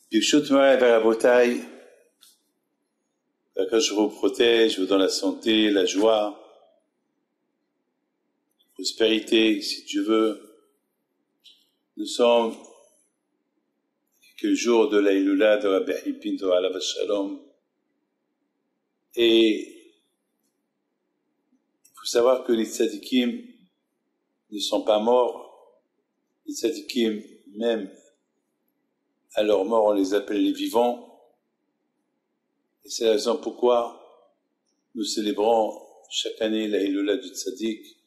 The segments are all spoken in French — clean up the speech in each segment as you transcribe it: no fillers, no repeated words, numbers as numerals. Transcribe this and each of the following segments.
Birshut Moray Verabotai, que je vous protège, je vous donne la santé, la joie, la prospérité, si Dieu veut. Nous sommes quelques jours de la Iloula de Rabbi Pinto Alav Shalom. Et il faut savoir que les tzadikim ne sont pas morts. Les tzadikim, même à leur mort, on les appelle les vivants. Et c'est la raison pourquoi nous célébrons chaque année la Iloula du Tzadik.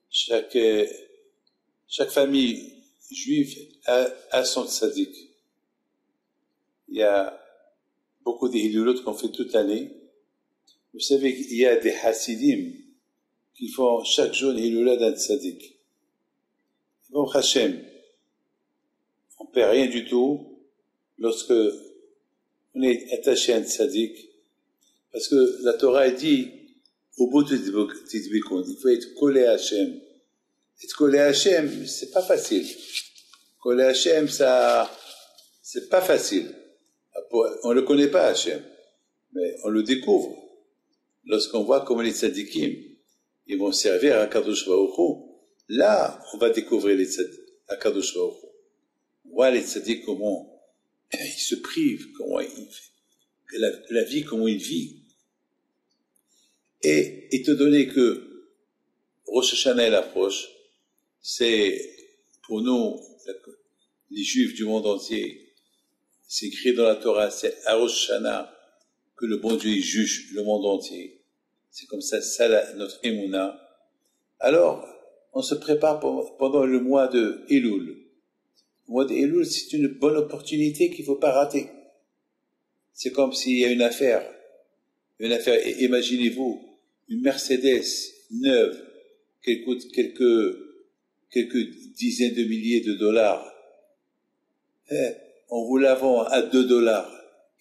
Chaque famille juive a son Tzadik. Il y a beaucoup d'Ilulot qu'on fait toute l'année. Vous savez qu'il y a des Hasidim qui font chaque jour l'Iloula d'un Tzadik. Bon Hachem, on ne perd rien du tout lorsque on est attaché à un tzaddik, parce que la Torah dit au bout de Tidbikun, il faut être collé à Hachem. Être collé à Hachem, c'est pas facile. Collé à Hachem, c'est pas facile. On le connaît pas, Hachem, mais on le découvre. Lorsqu'on voit comment les tzaddikim, ils vont servir à Kadosh Baruch Hu, là, on va découvrir les tzaddikim à Kadosh Baruch Hu. On voit les tzaddikim comment il se prive, comment il fait, la vie, comment il vit. Et étant donné que Rosh Hashanah approche, c'est pour nous, les Juifs du monde entier, c'est écrit dans la Torah, c'est à Rosh Hashanah que le bon Dieu juge le monde entier. C'est comme ça, notre Emouna. Alors, on se prépare pendant le mois de Elul. Le mois d'Elul, c'est une bonne opportunité qu'il ne faut pas rater. C'est comme s'il y a une affaire, imaginez-vous, une Mercedes neuve, qui coûte quelques dizaines de milliers de dollars. On vous la vend à $2.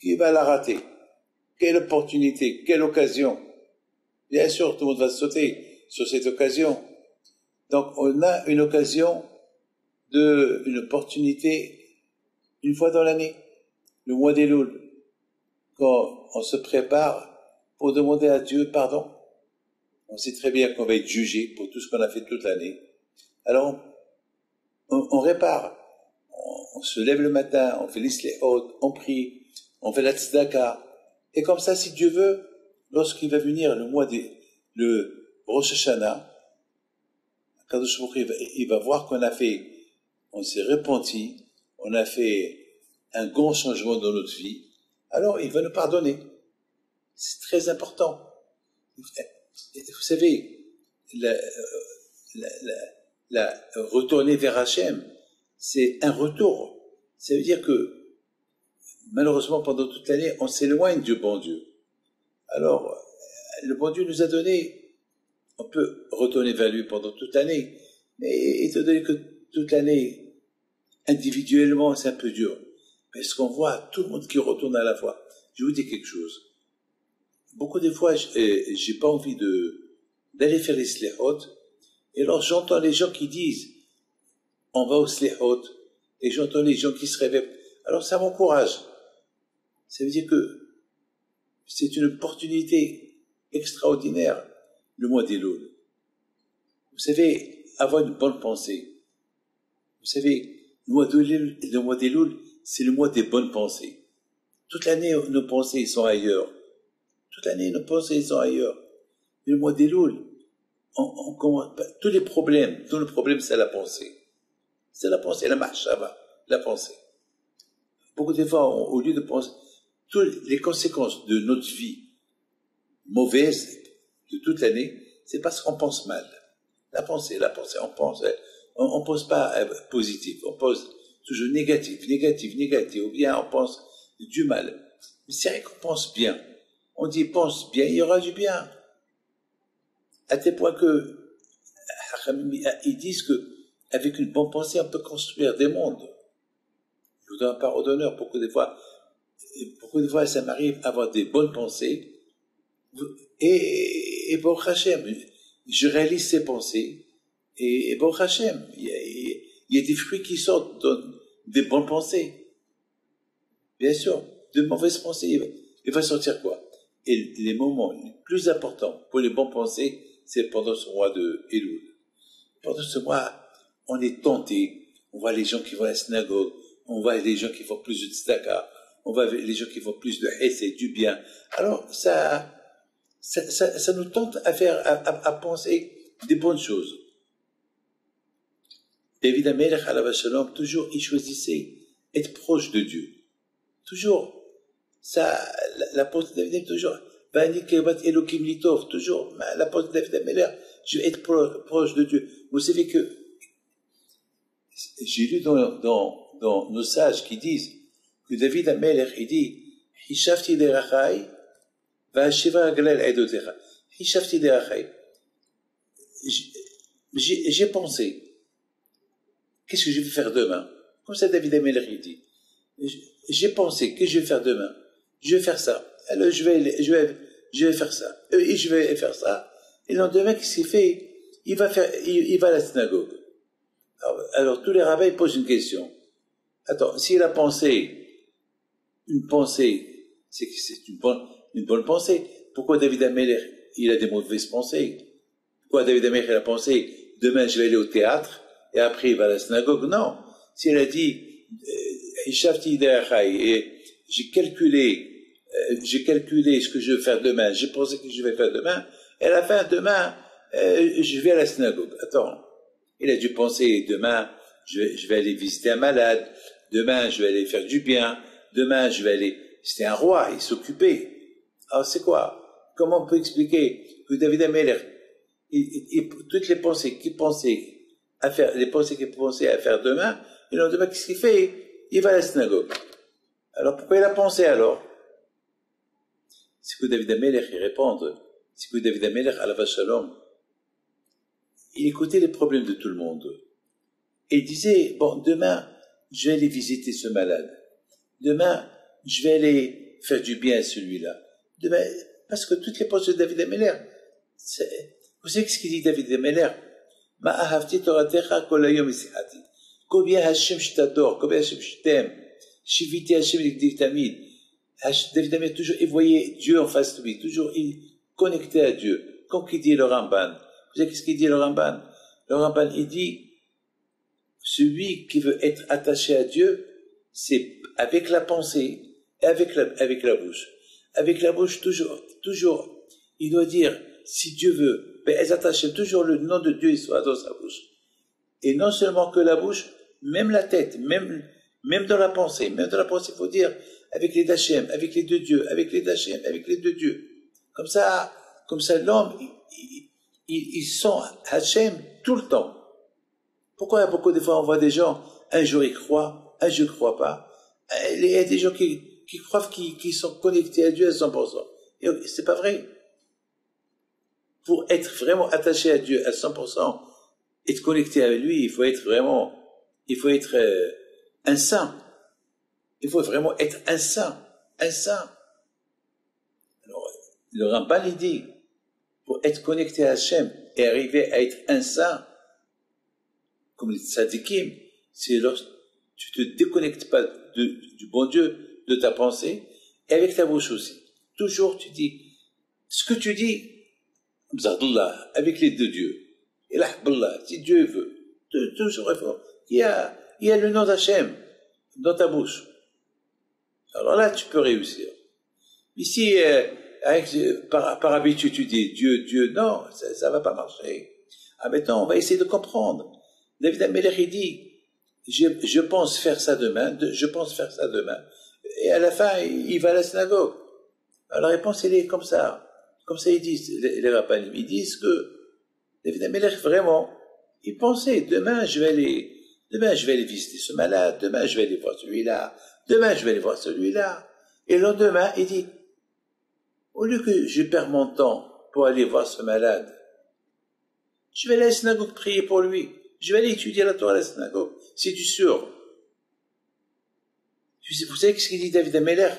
Qui va la rater? Quelle opportunité, quelle occasion? Bien sûr, tout le monde va sauter sur cette occasion. Donc, on a une occasion une opportunité une fois dans l'année, le mois d'Elul, quand on se prépare pour demander à Dieu pardon. On sait très bien qu'on va être jugé pour tout ce qu'on a fait toute l'année. Alors, on répare. On se lève le matin, on fait l'isléhot, on prie, on fait la tzedaka. Et comme ça, si Dieu veut, lorsqu'il va venir le Rosh Hashanah, Kadosh Baruch Hu, il va voir on s'est repenti, on a fait un grand changement dans notre vie, alors il va nous pardonner. C'est très important. Vous savez, retourner vers Hachem, c'est un retour. Ça veut dire que, malheureusement, pendant toute l'année, on s'éloigne du bon Dieu. Alors, le bon Dieu nous a donné, on peut retourner vers lui pendant toute l'année, mais étant donné que toute l'année, individuellement, c'est un peu dur. Mais ce qu'on voit, tout le monde qui retourne à la fois. Je vous dis quelque chose. Beaucoup de fois, j'ai pas envie d'aller faire les slehot. Et alors, j'entends les gens qui disent, on va au slehot. Et j'entends les gens qui se réveillent. Alors, ça m'encourage. Ça veut dire que c'est une opportunité extraordinaire, le mois d'Elul. Vous savez, avoir une bonne pensée. Vous savez, le mois d'Elul, c'est le mois des bonnes pensées. Toute l'année, nos pensées sont ailleurs. Toute l'année, nos pensées sont ailleurs. Le mois d'Elul, tous les problèmes, c'est la pensée. C'est la pensée, la marche, ça va, la pensée. Beaucoup de fois, au lieu de penser, toutes les conséquences de notre vie mauvaise de toute l'année, c'est parce qu'on pense mal. La pensée, on pense pas positif, on pense toujours négatif, ou bien on pense du mal. Mais c'est vrai qu'on pense bien. On dit pense bien, il y aura du bien. À tel point que ils disent que avec une bonne pensée, on peut construire des mondes. Je vous donne un parole d'honneur. Beaucoup de fois, ça m'arrive d'avoir des bonnes pensées. Et Baruch Hashem, je réalise ces pensées. Et Baruch Hashem, il y a des fruits qui sortent des bonnes pensées. bien sûr, de mauvaises pensées. Il va sortir quoi? Et les moments les plus importants pour les bonnes pensées, c'est pendant ce mois de Elul. Pendant ce mois, on est tenté. On voit les gens qui vont à la synagogue, on voit les gens qui font plus de tzedaka, on voit les gens qui font plus de hesed, du bien. Alors, ça nous tente à penser des bonnes choses. David Amelech, alav shalom, toujours, il choisissait être proche de Dieu. Toujours. L'apôtre David est toujours, toujours, l'apôtre David Amelech, je vais être proche de Dieu. Vous savez que, j'ai lu dans nos sages qui disent que David Amelech, il dit, Hishafti derachai, va'ashiva aglel edotecha. Hishafti derachai. J'ai pensé, qu'est-ce que je vais faire demain? Comme ça, David Amelech, il dit, j'ai pensé, qu'est-ce que je vais faire demain? Je vais faire ça. Alors, je vais faire ça. Et je vais faire ça. Et le lendemain, qu'est-ce qu'il fait? Il va à la synagogue. Alors, tous les rabbins posent une question. Attends, s'il a pensé une pensée, c'est que c'est une bonne pensée. Pourquoi David Amelech, il a des mauvaises pensées? Pourquoi David Amelech, il a pensé, demain, je vais aller au théâtre, et après, il va à la synagogue? Non. S'il a dit, et j'ai calculé ce que je vais faire demain, j'ai pensé que je vais faire demain, et à la fin, demain, je vais à la synagogue. Attends. Il a dû penser, demain, je vais aller visiter un malade, demain, je vais aller faire du bien, demain, je vais aller... C'était un roi, il s'occupait. Alors, c'est quoi? Comment on peut expliquer que David Amelech, toutes les pensées qu'il pensait à faire, les pensées qu'il pensait à faire demain, et le lendemain, qu'est-ce qu'il fait? Il va à la synagogue. Alors, pourquoi il a pensé alors? C'est que David Amelech, il répond, c'est que David Amelech, alav shalom, il écoutait les problèmes de tout le monde. Et il disait, bon, demain, je vais aller visiter ce malade. Demain, je vais aller faire du bien à celui-là. Demain, parce que toutes les pensées de David Amelech, vous savez ce qu'il dit David Amelech? Ma ahavti toratecha kol hayom isihati. Combien Hashem je t'adore, combien Hashem je t'aime. Shiviti Hashem l'ikdik tamid. David Amelech toujours, il voyait Dieu en face de lui, toujours il connectait à Dieu. Comme qu'il dit le Ramban. Vous savez qu'est-ce qu'il dit le Ramban? Le Ramban, il dit, celui qui veut être attaché à Dieu, c'est avec la pensée et avec la bouche. Avec la bouche, toujours, il doit dire, si Dieu veut, ben, attache toujours le nom de Dieu, il soit dans sa bouche. Et non seulement que la bouche, même la tête, même dans la pensée, il faut dire, avec les d'Hachem, avec les deux dieux, avec les d'Hachem, avec les deux dieux. Comme ça, l'homme, ils sont Hachem tout le temps. Pourquoi beaucoup de fois on voit des gens, un jour ils croient, un jour ils ne croient pas. Il y a des gens qui croient qu'ils sont connectés à Dieu à 100%. Et c'est pas vrai. Pour être vraiment attaché à Dieu à 100%, être connecté avec lui, il faut être un saint. Il faut vraiment être un saint. Alors, le Ramban, il dit, pour être connecté à Hachem et arriver à être un saint, comme les tzadikim, c'est lorsque tu te déconnectes pas du bon Dieu, de ta pensée, et avec ta bouche aussi. Toujours tu dis, ce que tu dis, Bzadullah, avec les deux dieux, et l'ahballah, si Dieu veut, toujours il y a le nom d'Hachem dans ta bouche. Alors là, tu peux réussir. Ici, par habitude, tu dis Dieu, non, ça va pas marcher. Ah, maintenant, on va essayer de comprendre. David Amelech, il dit, je pense faire ça demain, Et à la fin, il va à la synagogue. Alors, la réponse, elle est comme ça. Comme ça, ils disent, les rabbins, ils disent que David Amelech, vraiment, il pensait, demain, je vais aller visiter ce malade, demain, je vais aller voir celui-là, Et le lendemain, il dit, au lieu que je perds mon temps pour aller voir ce malade, je vais aller à la synagogue prier pour lui. Je vais aller étudier la Torah à la synagogue. C'est du sûr. Vous savez ce qu'il dit David Amelech?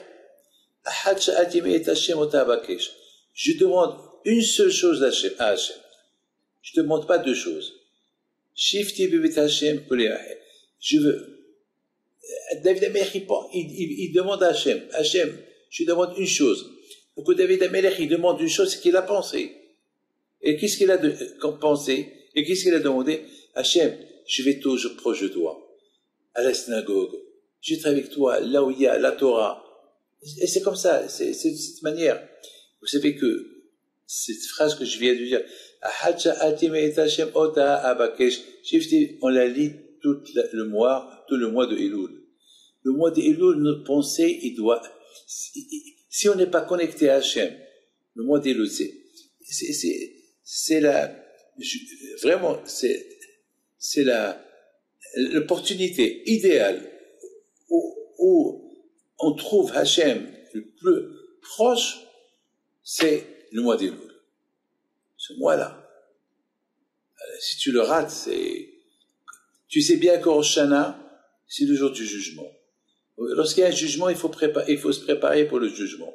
Je demande une seule chose à Hachem. Je ne demande pas deux choses. Je veux David Amelech, il demande à Hachem, Hachem, je lui demande une chose. Pour que David Amelech, il demande une chose, c'est qu'il a pensé. Et qu'est-ce qu'il a pensé? Et qu'est-ce qu'il a demandé? Hachem, je vais toujours proche de toi, à la synagogue. Je vais être avec toi, là où il y a la Torah. Et c'est comme ça, c'est de cette manière. Vous savez que cette phrase que je viens de dire, on la lit tout le mois de Elul. Le mois de Elul, notre pensée, si on n'est pas connecté à Hachem, le mois d'Elul, vraiment, c'est l'opportunité idéale où on trouve Hachem le plus proche, c'est le mois d'Elul. Ce mois-là. Si tu le rates, tu sais bien qu'au Rosh Hashanah, c'est le jour du jugement. Lorsqu'il y a un jugement, il faut se préparer pour le jugement.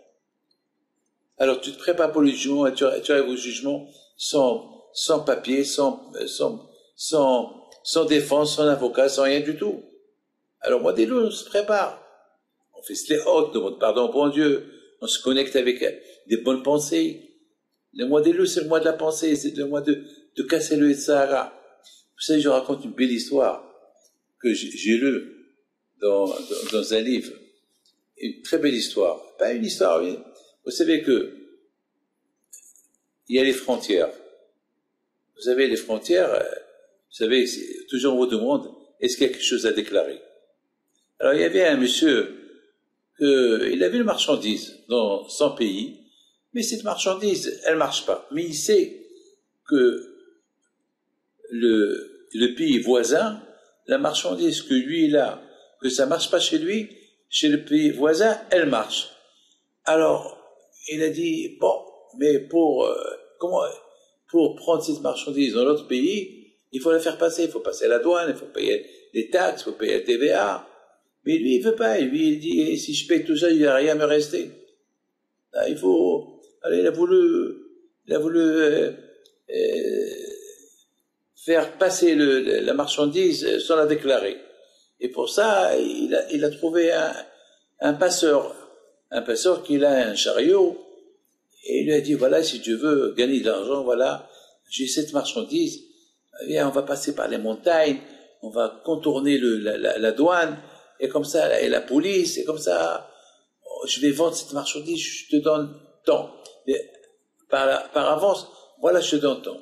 Alors tu te prépares pour le jugement et tu arrives au jugement sans papier, sans défense, sans avocat, sans rien du tout. Alors mois d'Elul, on se prépare. On fait sléhot, on demande pardon au bon Dieu, on se connecte avec des bonnes pensées. Le mois d'Elul, c'est le mois de la pensée, c'est le mois de casser le Sahara. Vous savez, je raconte une belle histoire que j'ai lue dans un livre. Une très belle histoire. Pas une histoire, oui. Vous savez que il y a les frontières. Vous savez, les frontières, vous savez, toujours on vous demande, est-ce qu'il y a quelque chose à déclarer? Alors, il y avait un monsieur, il avait une marchandise dans son pays, mais cette marchandise, elle marche pas. Mais il sait que le pays voisin, la marchandise que lui il a, que ça marche pas chez lui, chez le pays voisin, elle marche. Alors, il a dit, bon, mais pour prendre cette marchandise dans l'autre pays, il faut la faire passer, il faut passer à la douane, il faut payer les taxes, il faut payer la TVA. Mais lui, il veut pas. Lui, il dit, si je paye tout ça, il va rien me rester. Là, il faut, allez, il a voulu faire passer la marchandise sans la déclarer. Et pour ça, il a trouvé un passeur qui a un chariot, et il lui a dit, voilà, si tu veux gagner de l'argent, voilà, j'ai cette marchandise, viens, on va passer par les montagnes, on va contourner la douane, et comme ça, et la police, et comme ça, je vais vendre cette marchandise, je te donne tant. Par avance, voilà, je te donne tant.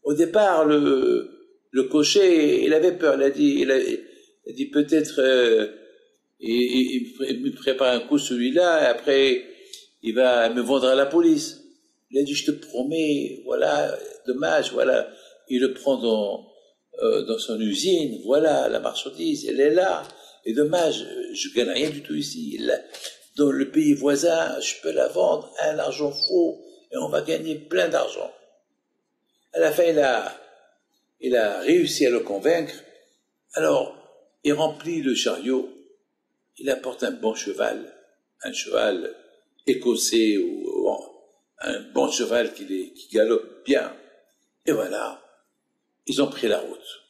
Au départ, le cocher, il avait peur, il a dit peut-être, il me prépare un coup celui-là, et après, il va me vendre à la police. Il a dit, je te promets, voilà, dommage, voilà. Il le prend dans son usine, voilà, la marchandise, elle est là. Et dommage, je gagne rien du tout ici. Dans le pays voisin, je peux la vendre à un argent faux, et on va gagner plein d'argent. À la fin, il a réussi à le convaincre. Alors, il remplit le chariot, il apporte un bon cheval, un cheval écossais ou un bon cheval qui galope bien. Et voilà, ils ont pris la route.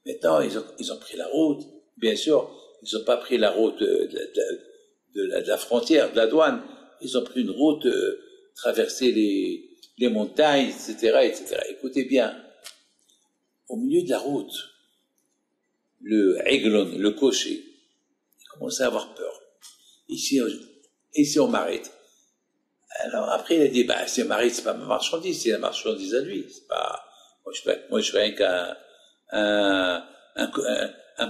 Maintenant, ils ont pris la route. Bien sûr, ils n'ont pas pris la route de la frontière, de la douane. Ils ont pris une route, traverser les montagnes, etc., etc. Écoutez bien, au milieu de la route, le aiglon, le cocher, il commence à avoir peur. Ici on m'arrête. Alors après, il a dit, si on m'arrête, c'est pas ma marchandise, c'est la marchandise à lui. C'est pas, moi je suis rien qu'un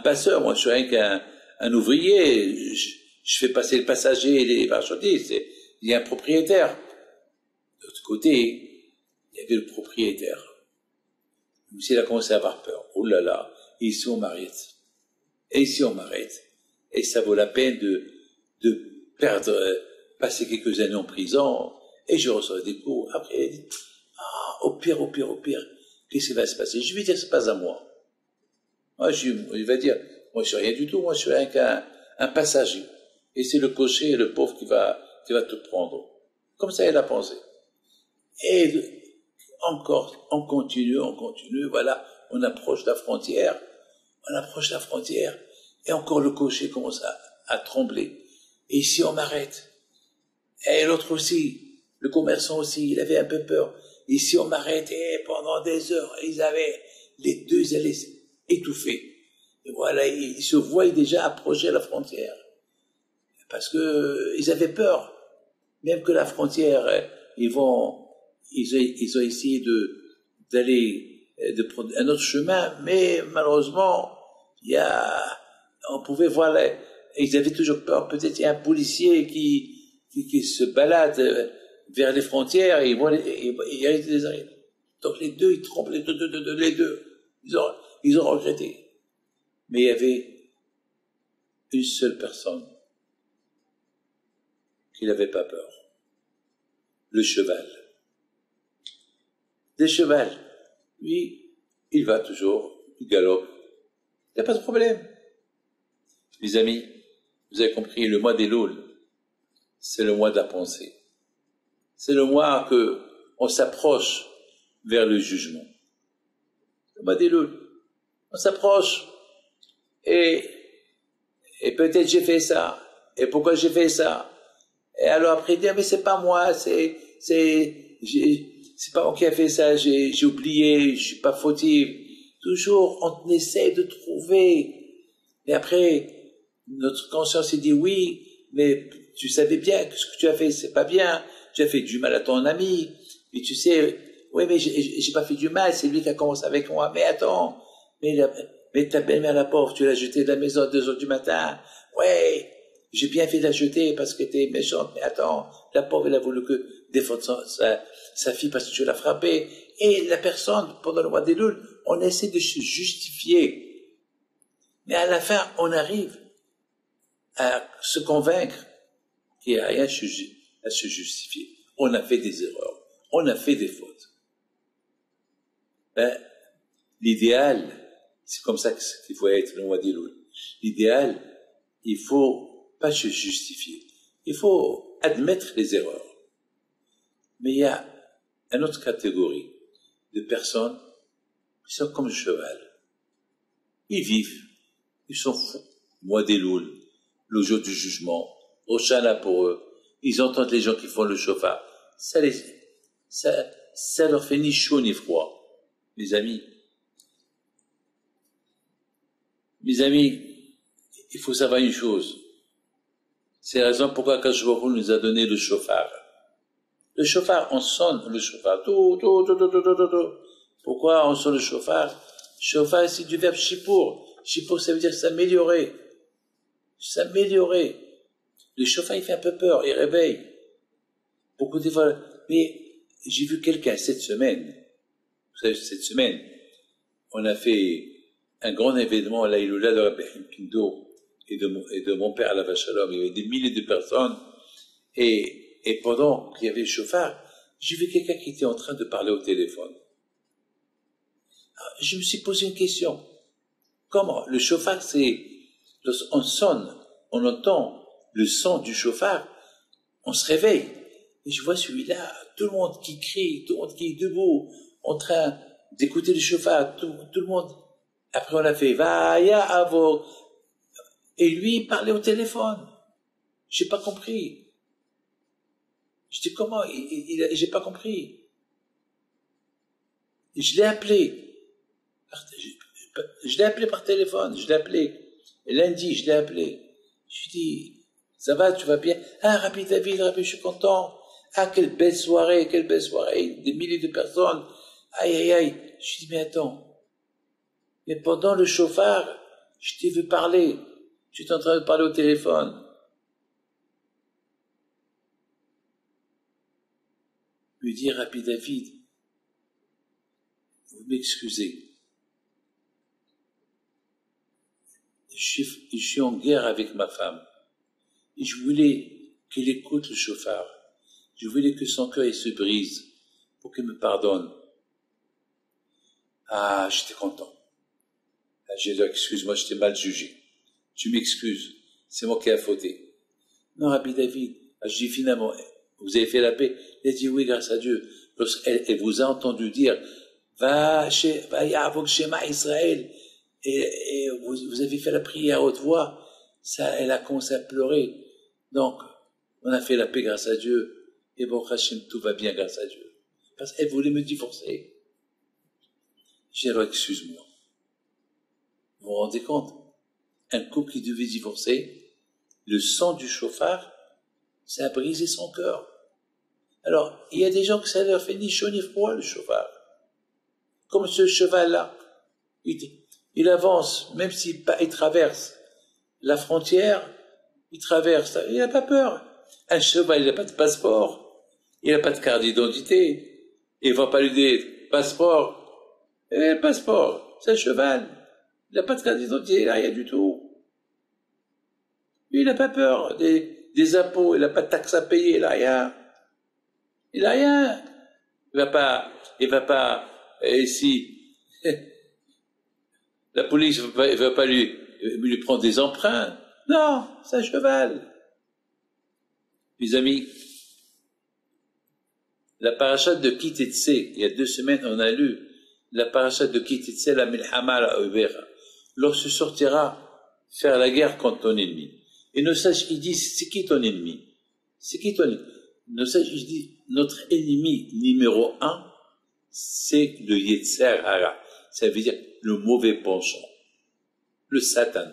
passeur, moi je suis rien qu'un ouvrier, je fais passer le passager et les marchandises, il y a un propriétaire. De l'autre côté, il y avait le propriétaire. Il a commencé à avoir peur. Oh là là, ici on m'arrête. Et ici on m'arrête. Et ça vaut la peine de passer quelques années en prison, et je reçois des coups. Après, il dit, au pire, qu'est-ce qui va se passer? Je vais dire, c'est pas à moi. Il va dire, moi je suis rien du tout, moi je suis rien qu'un passager. Et c'est le cocher, le pauvre qui va te prendre. Comme ça, il a pensé. Et encore, on continue, voilà, on approche la frontière, Et encore le cocher commence à trembler. Et ici, on m'arrête. Et l'autre aussi, le commerçant aussi, il avait un peu peur. Ici, on m'arrête et pendant des heures, les deux, ils allaient étouffer. Et voilà, ils se voient déjà approcher la frontière. Parce que ils avaient peur. Même que la frontière, ils ont essayé de prendre un autre chemin, mais malheureusement, on pouvait voir, ils avaient toujours peur. Peut-être il y a un policier qui se balade vers les frontières et il risque de les arrêter. Donc les deux, ils tremblent, les deux. Ils ont regretté. Mais il y avait une seule personne qui n'avait pas peur. Le cheval. Le cheval, lui, il va toujours, il galope. Il n'y a pas de problème. Les amis, vous avez compris, le mois d'Elul, c'est le mois de la pensée. C'est le mois que on s'approche vers le jugement. Le mois d'Elul, on s'approche et peut-être j'ai fait ça. Et pourquoi j'ai fait ça? Et alors après dire, mais c'est pas moi, c'est pas moi qui a fait ça, j'ai oublié, je suis pas fautif. Toujours, on essaie de trouver. Et après, notre conscience dit oui, mais tu savais bien que ce que tu as fait, c'est pas bien. Tu as fait du mal à ton ami. Et tu sais, oui, mais j'ai pas fait du mal, c'est lui qui a commencé avec moi. Mais attends, mais ta belle-mère, la pauvre, tu l'as jetée de la maison à 2 heures du matin. Ouais, j'ai bien fait de la jeter parce qu'elle était méchante. Mais attends, la pauvre, elle a voulu défendre sa fille parce que tu l'as frappée. Et la personne, pendant le mois d'Elul, on essaie de se justifier. Mais à la fin, on arrive à se convaincre qu'il n'y a rien à se justifier. On a fait des erreurs. On a fait des fautes. Ben, l'idéal, c'est comme ça qu'il faut être le mois d'Elul. L'idéal, il faut pas se justifier. Il faut admettre les erreurs. Mais il y a une autre catégorie de personnes qui sont comme le cheval. Ils vivent, ils sont fous. Mois d'Elul, le jour du jugement, Hoshana pour eux. Ils entendent les gens qui font le chauffard. Ça leur fait ni chaud ni froid. Mes amis, il faut savoir une chose. C'est la raison pourquoi Akadosh Baruch Hu nous a donné le chauffard. Le chauffard, on sonne le chauffard. Pourquoi on sonne le chauffard? Chauffard, c'est du verbe shipour. Shipour, ça veut dire s'améliorer. S'améliorer. Le chauffard, il fait un peu peur, il réveille. Beaucoup de fois. Mais j'ai vu quelqu'un cette semaine. Vous savez, cette semaine, on a fait un grand événement à l'Aïloula de Rabbi Pindo et de mon père à la Vachalom. Il y avait des milliers de personnes. Et pendant qu'il y avait le chauffard, j'ai vu quelqu'un qui était en train de parler au téléphone. Alors, je me suis posé une question. Comment? Le chauffard, on sonne, on entend le son du chauffard, on se réveille. Et je vois celui-là, tout le monde qui crie, tout le monde qui est debout, en train d'écouter le chauffard, tout le monde. Après, on a fait, Vaya Avo. Et lui, il parlait au téléphone. J'ai pas compris. Je dis, comment? J'ai pas compris. Et je l'ai appelé. Je l'ai appelé par téléphone, je l'ai appelé. Et lundi, je l'ai appelé. Je lui dis, ça va, tu vas bien? Ah, Rabbi David, Rabbi, je suis content. Ah, quelle belle soirée, des milliers de personnes. Aïe, aïe, aïe. Je lui dis, mais attends. Mais pendant le chauffard, je t'ai vu parler. Tu étais en train de parler au téléphone. Lui dire, Rabbi David, vous m'excusez. Je suis en guerre avec ma femme. Et je voulais qu'elle écoute le chauffard. Je voulais que son cœur se brise pour qu'elle me pardonne. Ah, j'étais content. Ah, j'ai dit, excuse-moi, je t'ai mal jugé. Tu m'excuses. C'est moi qui ai fauté. Non, Rabbi David. Ah, je dis finalement, vous avez fait la paix? Il a dit oui, grâce à Dieu. Lorsqu'elle vous a entendu dire, va Ya'avok Shema Israël. et vous avez fait la prière à haute voix, ça, elle a commencé à pleurer. Donc, on a fait la paix grâce à Dieu, et bon, Hachem, tout va bien grâce à Dieu. Parce qu'elle voulait me divorcer. J'ai dit, excuse-moi. Vous vous rendez compte? Un couple qui devait divorcer, le sang du chauffard, ça a brisé son cœur. Alors, il y a des gens que ça leur fait ni chaud ni froid, le chauffard. Comme ce cheval-là. Il avance, même s'il traverse la frontière, il traverse, il n'a pas peur. Un cheval, il n'a pas de passeport, il n'a pas de carte d'identité, il ne va pas lui dire passeport. Le passeport, c'est un cheval, il n'a pas de carte d'identité, il n'a rien du tout. Lui, il n'a pas peur des impôts, il n'a pas de taxes à payer, il n'a rien. Il n'a rien. Il va pas, et si la police ne va pas lui prendre des empreintes. Non, c'est un cheval. Mes amis, la parachate de Kitetse, il y a 2 semaines, on a lu la parachate de Kitetse, la Milhama la Ubera. Lorsque sortira faire la guerre contre ton ennemi. Et nos sages, ils disent, c'est qui ton ennemi? C'est qui ton ennemi? Nos sages, ils disent, notre ennemi numéro 1, c'est le Yetzer Hara. Ça veut dire le mauvais penchant. Le Satan.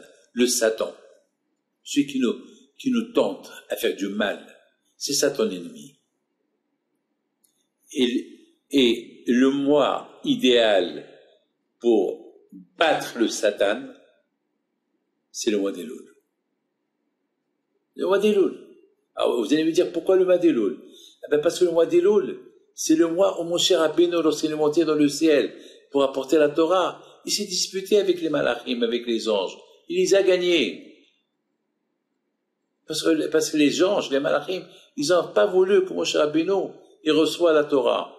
Celui qui nous tente à faire du mal. C'est ça ton ennemi. Et le mois idéal pour battre le Satan, c'est le mois d'Elul. Le mois d'Elul. Alors vous allez me dire, pourquoi le mois d'Elul? Parce que le mois d'Elul, c'est le mois où mon cher Rabbeinu, lorsqu'il est monté dans le ciel pour apporter la Torah, il s'est disputé avec les malachim, avec les anges. Il les a gagnés. Parce que les anges, les malachim, ils n'ont pas voulu que mon cher Rabbeinu, il reçoive la Torah.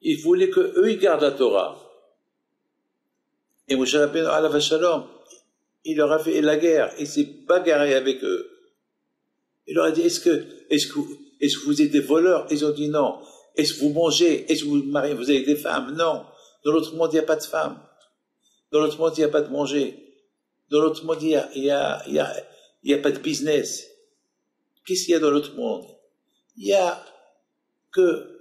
Ils voulaient qu'eux, ils gardent la Torah. Et mon cher Rabbeinu, alav shalom, il leur a fait la guerre. Il s'est bagarré avec eux. Il leur a dit, est-ce que vous êtes des voleurs? Ils ont dit non. Est-ce que vous mangez? Est-ce que vous mariez? Vous avez des femmes? Non. Dans l'autre monde, il n'y a pas de femmes. Dans l'autre monde, il n'y a pas de manger. Dans l'autre monde, il n'y a pas de business. Qu'est-ce qu'il y a dans l'autre monde? Il y a que,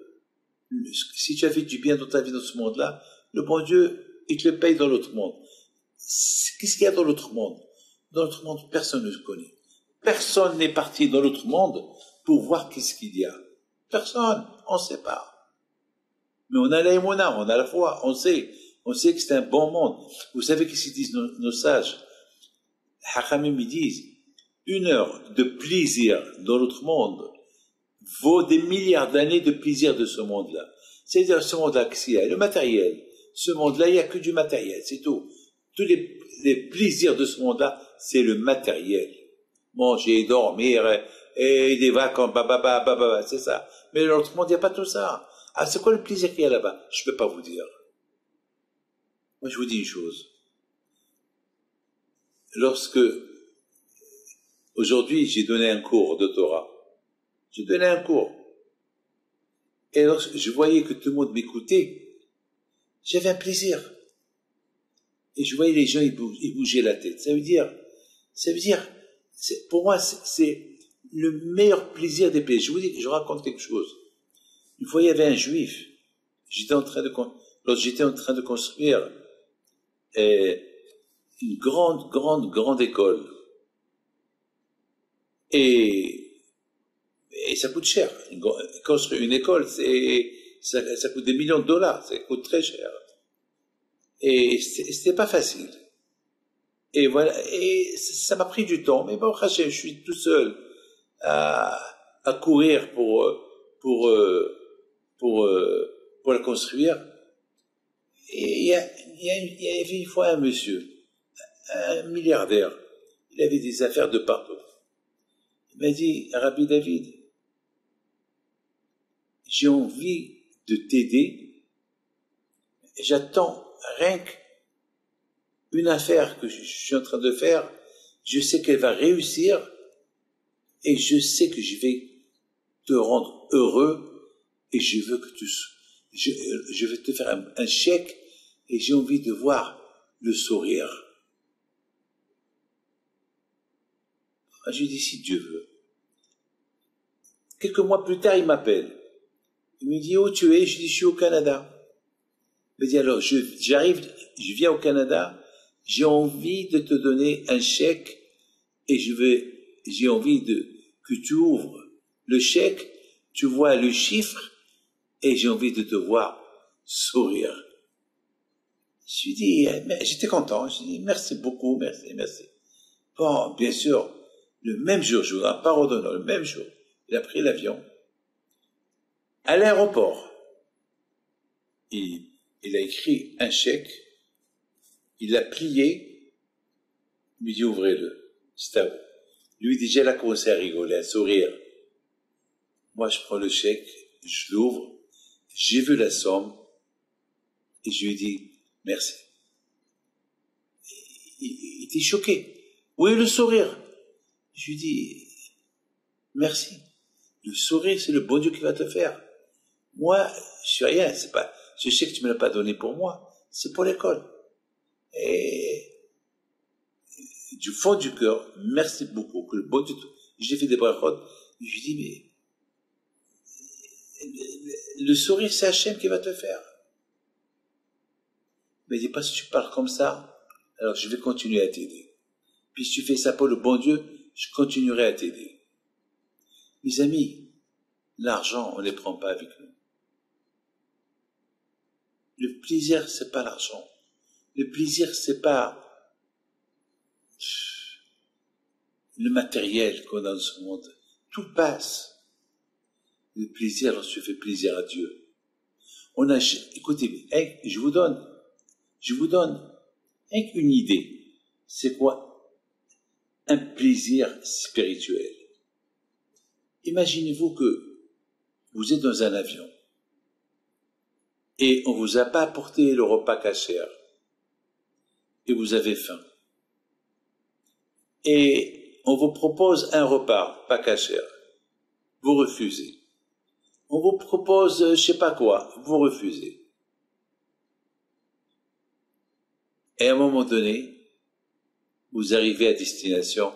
si tu as fait du bien dans ta vie dans ce monde-là, le bon Dieu, il te le paye dans l'autre monde. Qu'est-ce qu'il y a dans l'autre monde? Dans l'autre monde, personne ne se connaît. Personne n'est parti dans l'autre monde pour voir qu'est-ce qu'il y a. Personne, on ne sait pas. Mais on a l'aïmouna, on a la foi, on sait que c'est un bon monde. Vous savez qu'est-ce qu'ils disent nos sages? Hachamim, ils disent, 1 heure de plaisir dans l'autre monde vaut des milliards d'années de plaisir de ce monde-là. C'est-à-dire, ce monde-là, qu'est-ce qu'il y a? Le matériel. Ce monde-là, il n'y a que du matériel, c'est tout. Tous les plaisirs de ce monde-là, c'est le matériel. Manger, dormir, et des vacances, c'est ça. Mais dans l'autre monde, il n'y a pas tout ça. Ah, c'est quoi le plaisir qu'il y a là-bas? Je ne peux pas vous dire. Moi, je vous dis une chose. Lorsque, aujourd'hui, j'ai donné un cours de Torah. J'ai donné un cours. Et lorsque je voyais que tout le monde m'écoutait, j'avais un plaisir. Et je voyais les gens, ils bougeaient la tête. Ça veut dire, pour moi, c'est le meilleur plaisir des plaisirs. Je vous dis, je raconte quelque chose. Une fois, il y avait un juif. Lorsque j'étais en train de construire une grande école. Et ça coûte cher. Construire une école, ça coûte des millions de dollars. Ça coûte très cher. Et c'était pas facile. Et voilà. Et ça m'a pris du temps. Mais bon, je suis tout seul à courir pour la construire. Et il y avait une fois un monsieur, un milliardaire. Il avait des affaires de partout. Il m'a dit, Rabbi David, j'ai envie de t'aider. J'attends rien qu'une affaire que je suis en train de faire. Je sais qu'elle va réussir et je sais que je vais te rendre heureux et je veux te faire un chèque et j'ai envie de voir le sourire. Moi, je lui dis, si Dieu veut. Quelques mois plus tard, il m'appelle. Il me dit, où tu es? Je dis, je suis au Canada. Il me dit, alors, j'arrive, je viens au Canada, j'ai envie de te donner un chèque et j'ai envie que tu ouvres le chèque, tu vois le chiffre et j'ai envie de te voir sourire. Je lui dis, j'étais content, je lui dis, merci beaucoup, merci. Bon, bien sûr, le même jour, je ne voudrais pas redonner, le même jour, il a pris l'avion. À l'aéroport, il a écrit un chèque, il l'a plié, il me dit, ouvrez-le, c'est à vous. Lui, déjà, il a commencé à rigoler, à sourire. Moi, je prends le chèque, je l'ouvre, j'ai vu la somme, et je lui dis, merci. Il était choqué. Oui, le sourire. Je lui dis, merci. Le sourire, c'est le bon Dieu qui va te faire. Moi, je suis rien, c'est pas, ce chèque, tu me l'as pas donné pour moi, c'est pour l'école. Et, du fond du cœur, merci beaucoup, que le bon Dieu, j'ai fait des brachot, je lui dis, mais, le sourire, c'est Hachem qui va te faire. Mais il dit pas, si tu parles comme ça, alors je vais continuer à t'aider. Puis si tu fais ça pour le bon Dieu, je continuerai à t'aider. Mes amis, l'argent, on ne les prend pas avec nous. Le plaisir, c'est pas l'argent. Le plaisir, c'est pas le matériel qu'on a dans ce monde. Tout passe. Le plaisir, lorsque tu fais plaisir à Dieu. Écoutez, je vous donne une idée. C'est quoi? Un plaisir spirituel. Imaginez-vous que vous êtes dans un avion et on vous a pas apporté le repas kasher et vous avez faim. Et on vous propose un repas pas kasher. Vous refusez. On vous propose je sais pas quoi, vous refusez. Et à un moment donné, vous arrivez à destination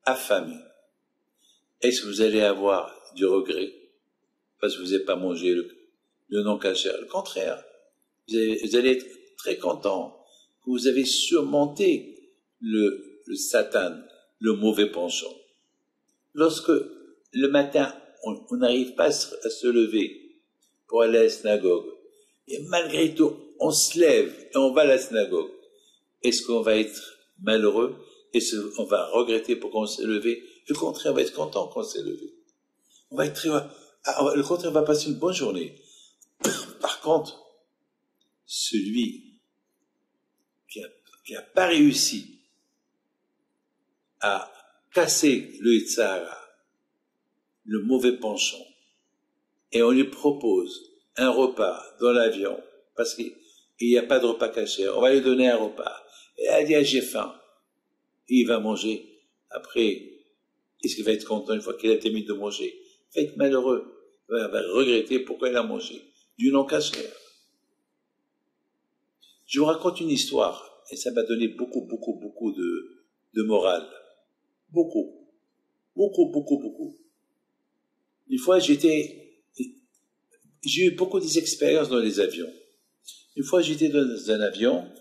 affamé. Est-ce que vous allez avoir du regret parce que vous n'avez pas mangé le non kasher? Le contraire. Vous allez être très content que vous avez surmonté le Satan, le mauvais penchant. Lorsque le matin, on n'arrive pas à se lever pour aller à la synagogue, et malgré tout, on se lève et on va à la synagogue, est-ce qu'on va être malheureux? Est-ce qu'on va regretter pourquoi on s'est levé? Le contraire, on va être content qu'on s'est levé. On va être le contraire, on va passer une bonne journée. Par contre, celui qui a pas réussi à casser le Yitzhara, le mauvais penchant, et on lui propose un repas dans l'avion, parce qu'il n'y a pas de repas caché, on va lui donner un repas, et elle dit, ah, j'ai faim, et il va manger. Après, est-ce qu'il va être content une fois qu'il a terminé de manger? Il va être malheureux, il va regretter pourquoi il a mangé du non caché. Je vous raconte une histoire, et ça m'a donné beaucoup de morale. Beaucoup. Une fois, j'ai eu beaucoup d'expériences dans les avions. Une fois, j'étais dans un avion,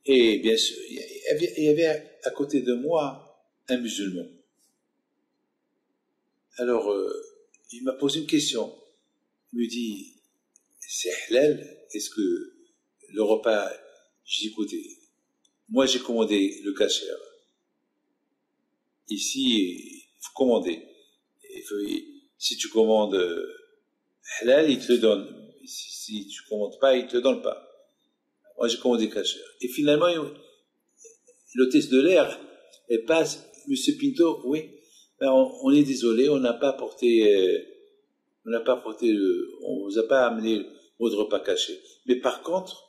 et bien sûr, il y avait à côté de moi un musulman. Alors, il m'a posé une question. Il me dit, c'est halal? Est-ce que le repas... J'ai dit, écoutez, moi j'ai commandé le kasher. Ici, il faut commander. Si tu commandes halal, il te le donne. Si tu commandes pas, il te le donne pas. Moi j'ai commandé kasher. Et finalement, l'hôtesse de l'air, elle passe, Monsieur Pinto, oui, ben on est désolé, on n'a pas apporté, on vous a pas amené votre repas caché. Mais par contre,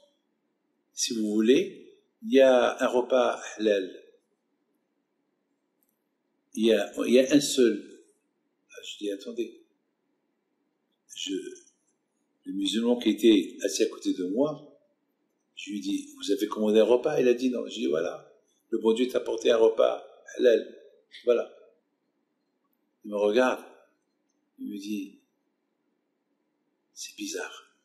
si vous voulez, il y a un repas halal. Il y a un seul. Je dis, attendez. Le musulman qui était assis à côté de moi, je lui dis, vous avez commandé un repas? Il a dit non. Je dis, voilà, le bon Dieu t'a apporté un repas halal. Voilà. Il me regarde, il me dit, c'est bizarre.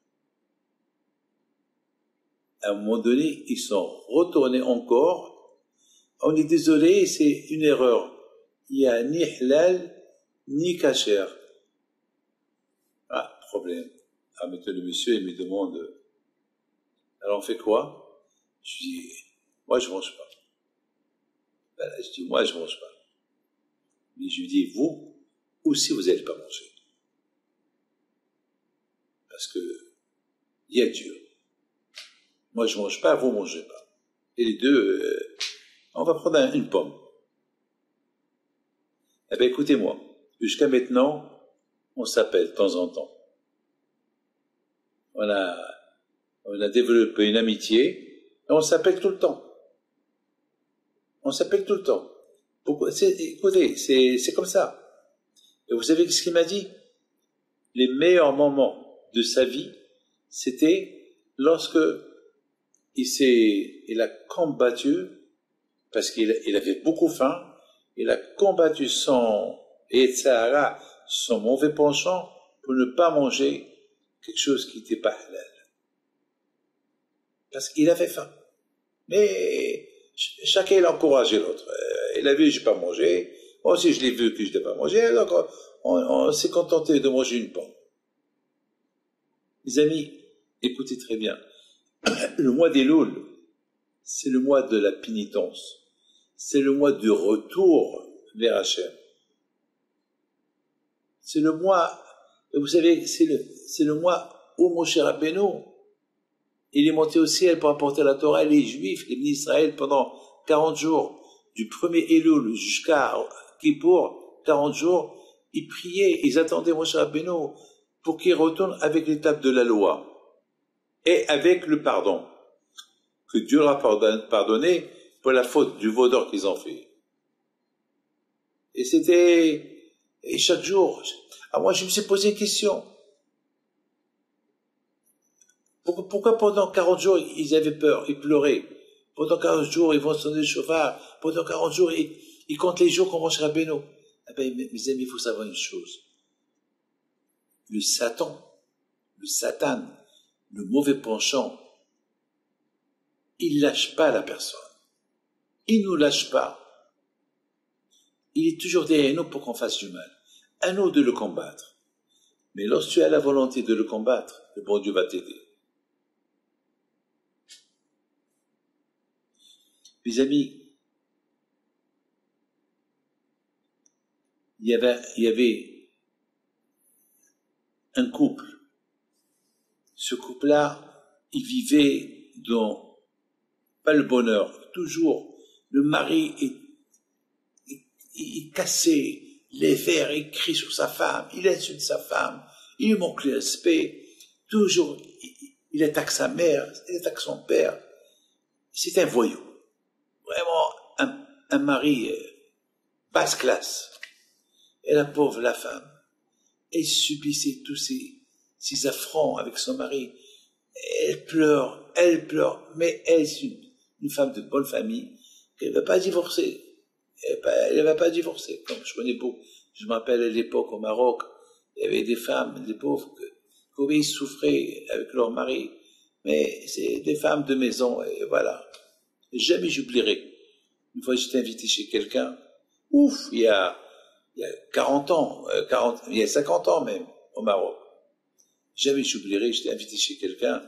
À un moment donné, ils sont retournés encore. On est désolé, c'est une erreur. Il n'y a ni halal, ni kasher. Ah, problème. Ah, maintenant le monsieur, il me demande, alors on fait quoi? Je dis, moi je mange pas. Voilà, je dis, moi je mange pas. Mais je lui dis, vous aussi vous n'allez pas manger. Parce que il y a Dieu. Moi je mange pas, vous mangez pas. Et les deux, on va prendre une pomme. Eh bien écoutez-moi, jusqu'à maintenant, on s'appelle de temps en temps. On a développé une amitié, et on s'appelle tout le temps. On s'appelle tout le temps. Pourquoi? Écoutez, c'est comme ça. Et vous savez ce qu'il m'a dit? Les meilleurs moments de sa vie, c'était lorsque il a combattu, parce qu'il avait beaucoup faim, il a combattu son Yetzirah, son mauvais penchant, pour ne pas manger quelque chose qui n'était pas halal. Parce qu'il avait faim. Mais chacun il a encouragé l'autre. Il a vu, j'ai pas mangé. Moi aussi, je l'ai vu que je n'ai pas mangé. Donc, on s'est contenté de manger une pomme. Mes amis, écoutez très bien. Le mois d'Elul, c'est le mois de la pénitence. C'est le mois du retour vers Hachem. C'est le mois, vous savez, c'est le mois où Moshe Rabbeinu, il est monté au ciel pour apporter la Torah. Les Juifs, les bénis d'Israël, pendant 40 jours, du premier Elul jusqu'à Kippour, 40 jours, ils priaient, ils attendaient Moshe Rabbeinu pour qu'il retourne avec l'étape de la loi et avec le pardon, que Dieu leur a pardonné pour la faute du veau d'or qu'ils ont fait. Et chaque jour, moi je me suis posé une question. Pourquoi pendant 40 jours, ils avaient peur, ils pleuraient? Pendant 40 jours, ils vont sonner le chauffard. Pendant 40 jours, ils comptent les jours qu'on mange Rabbeinu. Eh bien, mes amis, il faut savoir une chose. Le Satan, le mauvais penchant, il lâche pas la personne. Il nous lâche pas. Il est toujours derrière nous pour qu'on fasse du mal. À nous de le combattre. Mais lorsque tu as la volonté de le combattre, le bon Dieu va t'aider. Mes amis, il y avait un couple. Ce couple-là, il vivait dans pas le bonheur. Toujours, le mari il cassait les verres, il crie sur sa femme, il insulte sa femme, il lui manque le respect. Toujours, il attaque sa mère, il attaque son père. C'est un voyou. Vraiment, un mari basse classe. Et la pauvre, la femme, elle subissait tous ces affronts avec son mari. Elle pleure, mais elle est une femme de bonne famille, qu'elle ne va pas divorcer. Elle ne va pas divorcer. Comme je connais beaucoup, je me rappelle à l'époque au Maroc, il y avait des femmes, des pauvres, combien ils souffraient avec leur mari. Mais c'est des femmes de maison, et voilà. Jamais j'oublierai. Une fois, j'étais invité chez quelqu'un, il y a 40 ans, il y a 50 ans même, au Maroc. Jamais j'oublierai, j'étais invité chez quelqu'un,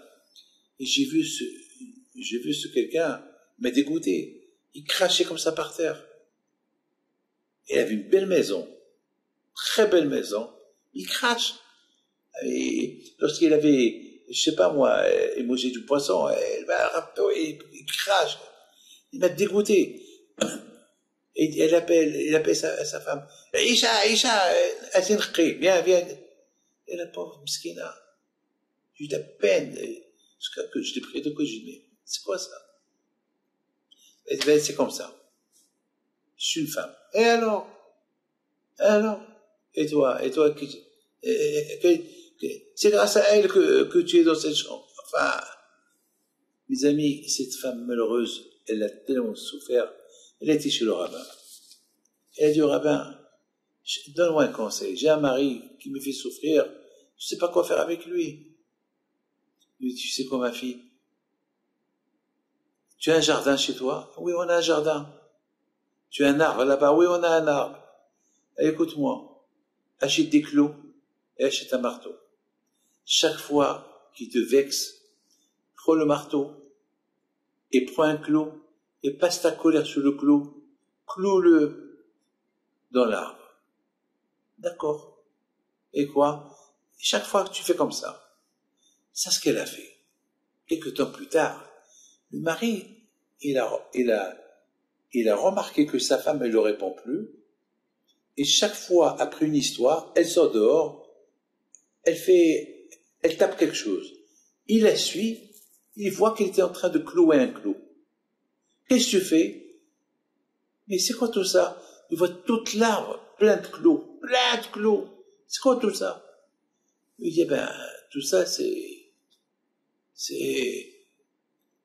et j'ai vu ce quelqu'un, m'a dégoûté. Il crachait comme ça par terre. Il avait une belle maison, très belle maison, il crache. Et lorsqu'il avait, je sais pas moi, il mangeait du poisson, il crache. Il m'a dégoûté. Et il appelle sa femme. Isha, viens. Et la pauvre Miskina, j'ai eu de la peine. Jusqu'à que je l'ai pris de quoi je lui dis, mais c'est quoi ça? C'est comme ça. Je suis une femme. Et alors? Et toi, c'est grâce à elle que tu es dans cette chambre. Enfin, mes amis, cette femme malheureuse, elle a tellement souffert. Elle a été chez le rabbin. Elle a dit au rabbin, donne-moi un conseil, j'ai un mari qui me fait souffrir, je ne sais pas quoi faire avec lui. Il lui dit, tu sais quoi ma fille? Tu as un jardin chez toi? Oui, on a un jardin. Tu as un arbre là-bas? Oui, on a un arbre. Écoute-moi, achète des clous et achète un marteau. Chaque fois qu'il te vexe, prends le marteau et prends un clou et passe ta colère sur le clou, cloue-le dans l'arbre. D'accord. Et quoi? Chaque fois que tu fais comme ça, c'est ce qu'elle a fait. Quelques temps plus tard, le mari, il a remarqué que sa femme, elle ne le répond plus. Et chaque fois, après une histoire, elle sort dehors, elle tape quelque chose. Il la suit, il voit qu'elle était en train de clouer un clou. Qu'est-ce que tu fais? Mais c'est quoi tout ça? Il voit toute l'arbre, plein de clous, plein de clous. C'est quoi tout ça? Il dit, tout ça, c'est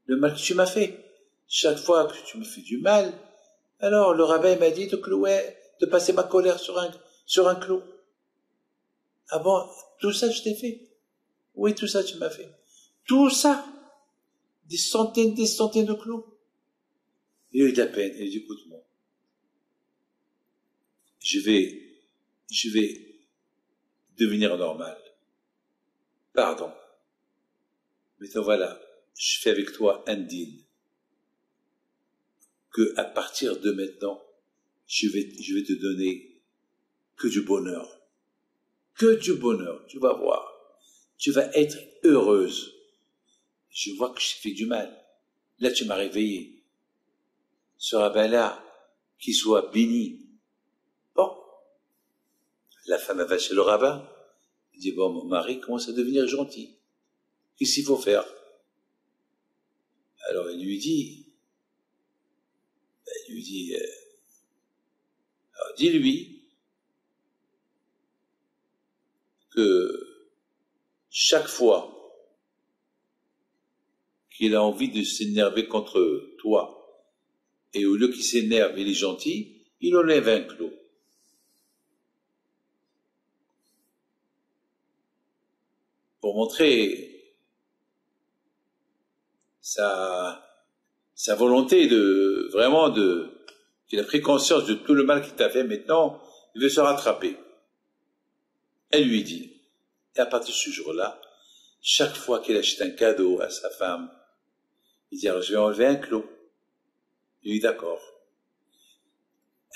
le mal que tu m'as fait. Chaque fois que tu me fais du mal, alors le rabbin m'a dit de clouer, de passer ma colère sur un clou. Ah bon, tout ça je t'ai fait? Oui, tout ça tu m'as fait. Tout ça? Des centaines de clous? Il a eu de la peine. Il dit, écoute-moi, je vais devenir normal. Pardon. Maintenant voilà, je fais avec toi un deal. Que à partir de maintenant, je vais te donner que du bonheur. Que du bonheur, tu vas voir. Tu vas être heureuse. Je vois que je fais du mal. Là, tu m'as réveillé. Ce rabbin-là, qu'il soit béni. Bon. La femme va chez le rabbin. Il dit, bon, mon mari commence à devenir gentil. Qu'est-ce qu'il faut faire? Alors, il lui dit, alors, dis-lui que chaque fois qu'il a envie de s'énerver contre toi, et au lieu qu'il s'énerve, il est gentil, il enlève un clou. Pour montrer sa volonté qu'il a pris conscience de tout le mal qu'il t'a fait, maintenant, il veut se rattraper. Elle lui dit, et à partir de ce jour-là, chaque fois qu'il achète un cadeau à sa femme, il dit, alors je vais enlever un clou. Il dit, d'accord.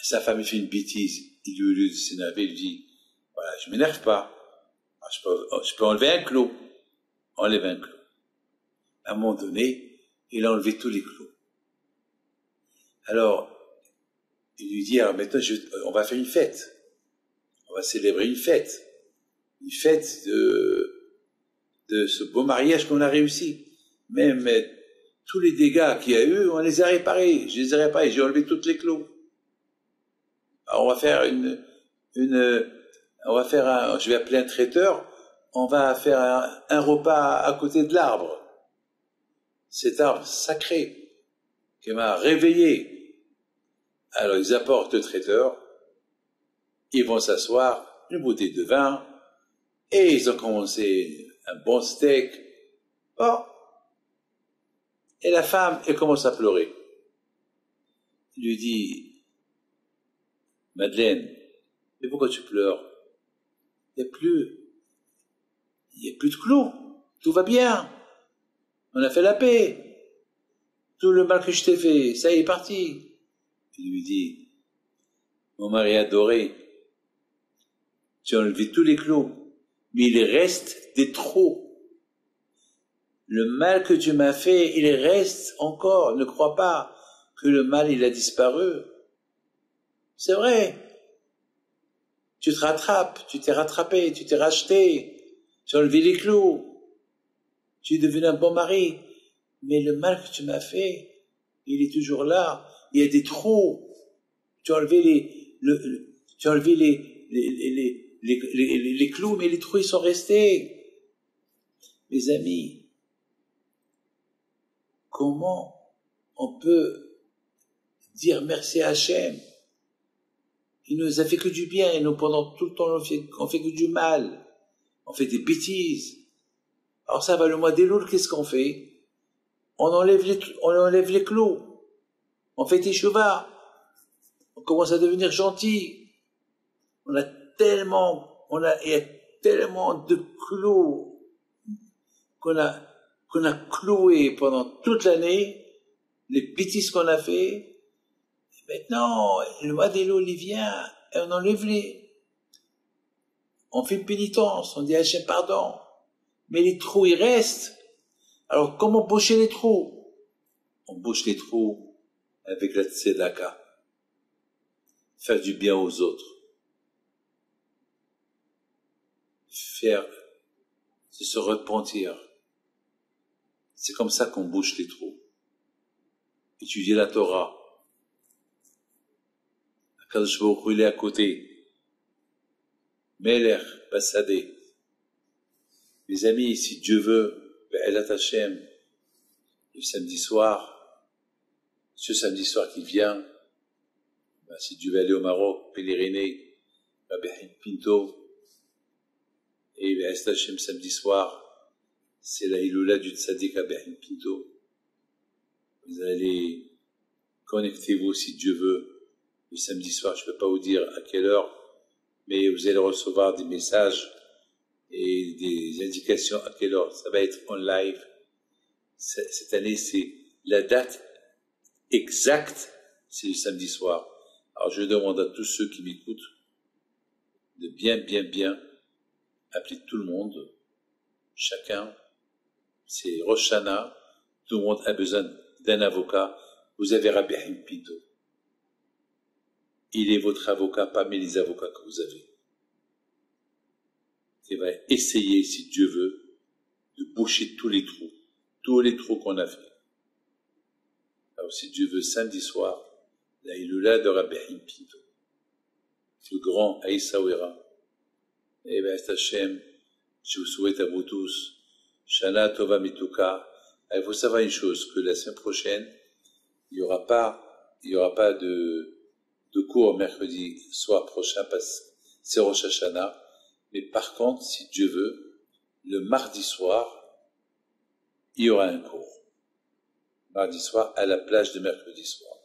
Sa femme, il fait une bêtise. Il lui, au lieu de s'énerver, il lui dit, voilà, je m'énerve pas. Je peux enlever un clou. Enlève un clou. À un moment donné, il a enlevé tous les clous. Alors, il lui dit, alors maintenant, on va faire une fête. On va célébrer une fête. Une fête de ce beau mariage qu'on a réussi. Même tous les dégâts qu'il y a eu, on les a réparés. Je les ai réparés. J'ai enlevé toutes les clous. Alors, on va faire je vais appeler un traiteur. On va faire un repas à côté de l'arbre. Cet arbre sacré qui m'a réveillé. Alors, ils apportent le traiteur. Ils vont s'asseoir, une bouteille de vin, et ils ont commencé un bon steak. Bon. Et la femme, elle commence à pleurer. Il lui dit, Madeleine, mais pourquoi tu pleures? Il n'y a plus de clous. Tout va bien. On a fait la paix. Tout le mal que je t'ai fait, ça y est parti. Il lui dit, mon mari adoré, tu as enlevé tous les clous, mais il reste des trous. Le mal que tu m'as fait, il reste encore. Ne crois pas que le mal, il a disparu. C'est vrai. Tu te rattrapes, tu t'es rattrapé, tu t'es racheté, tu as enlevé les clous. Tu es devenu un bon mari. Mais le mal que tu m'as fait, il est toujours là. Il y a des trous. Tu as enlevé les clous, mais les trous, ils sont restés. Mes amis, comment on peut dire merci à Hachem? il nous a fait que du bien, et nous, pendant tout le temps, on fait que du mal. On fait des bêtises. Alors ça va, le mois d'Elul, qu'est-ce qu'on fait? On enlève les clous. On fait teshuva. On commence à devenir gentil. Il y a tellement de clous qu'on a cloués pendant toute l'année, les bêtises qu'on a fait. Et maintenant, le mois d'Elul, il vient, et on enlève on fait une pénitence, on dit Hachem pardon. Mais les trous, ils restent. Alors, comment boucher les trous? On bouche les trous avec la tzedaka. Faire du bien aux autres. Se repentir. C'est comme ça qu'on bouche les trous. Étudier la Torah. Akadosh Baruch Hu, il est à côté. Meler, Bassadé. Mes amis, si Dieu veut, Be'elat Hashem, le samedi soir, ce samedi soir qui vient, si Dieu veut aller au Maroc, pèleriner, Be'elat Pinto, et Be'elat Hashem samedi soir, c'est la Iloula du Tzadik à Be'elat Pinto. Vous allez, connectez-vous si Dieu veut, le samedi soir, je ne peux pas vous dire à quelle heure, mais vous allez recevoir des messages et des indications à quelle heure. Ça va être en live. Cette année, c'est la date exacte, c'est le samedi soir. Alors je demande à tous ceux qui m'écoutent de bien appeler tout le monde, chacun. C'est Rosh Hashanah, tout le monde a besoin d'un avocat. Vous avez Rabbi Haim Pinto. Il est votre avocat parmi les avocats que vous avez. Il va essayer, si Dieu veut, de boucher tous les trous qu'on a fait. Alors, si Dieu veut, samedi soir, la Iloula de Rabbi Haim Pinto, le grand Aïssaouira. Et bien, Hachem, je vous souhaite à vous tous, Shana Tova Mituka. Il faut savoir une chose, que la semaine prochaine, il n'y aura pas de cours mercredi soir prochain, parce que c'est Rosh Hashanah. Mais par contre, si Dieu veut, le mardi soir, il y aura un cours. Mardi soir, à la plage de mercredi soir.